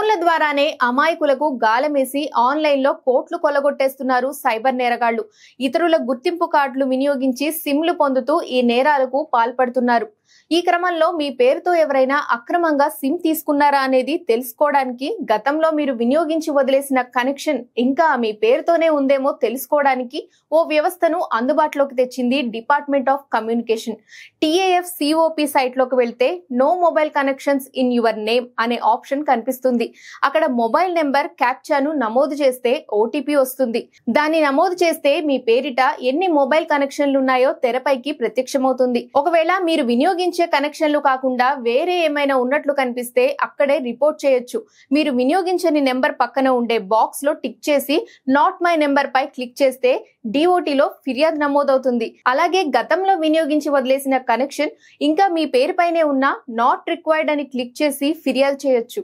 ఫోన్ల ద్వారానే అమాయకులకు గాలమేసి ఆన్లైన్లో కోట్లు కొల్లగొట్టేస్తున్నారు సైబర్ నేరగాళ్లు. ఇతరుల గుర్తింపు కార్డులు వినియోగించి సిమ్లు పొందుతూ ఈ నేరాలకు పాల్పడుతున్నారు. ఈ క్రమంలో మీ పేరుతో ఎవరైనా అక్రమంగా సిమ్ తీసుకున్నారా అనేది తెలుసుకోవడానికి, గతంలో మీరు వినియోగించి వదిలేసిన కనెక్షన్ ఇంకా మీ పేరుతోనే ఉందేమో తెలుసుకోవడానికి ఓ వ్యవస్థను అందుబాటులోకి తెచ్చింది డిపార్ట్మెంట్ ఆఫ్ కమ్యూనికేషన్. TAFCOP సైట్లోకి వెళ్తే no mobile connections in your name అనే ఆప్షన్ కనిపిస్తుంది. అక్కడ మొబైల్ నెంబర్ క్యాప్చాను నమోదు చేస్తే OTP వస్తుంది. దాన్ని నమోదు చేస్తే మీ పేరిట ఎన్ని మొబైల్ కనెక్షన్లు ఉన్నాయో తెరపైకి ప్రత్యక్షమవుతుంది. ఒకవేళ మీరు వినియోగించే కనెక్షన్లు కాకుండా వేరే ఏమైనా ఉన్నట్లు కనిపిస్తే అక్కడే రిపోర్ట్ చేయొచ్చు. మీరు వినియోగించని నెంబర్ పక్కన ఉండే బాక్స్ లో టిక్ చేసి నాట్ మై నెంబర్ పై క్లిక్ చేస్తే DOT లో ఫిర్యాదు నమోదవుతుంది. అలాగే గతంలో వినియోగించి వదిలేసిన కనెక్షన్ ఇంకా మీ పేరుపైనే ఉన్నా నాట్ రిక్వైర్డ్ అని క్లిక్ చేసి ఫిర్యాదు చేయొచ్చు.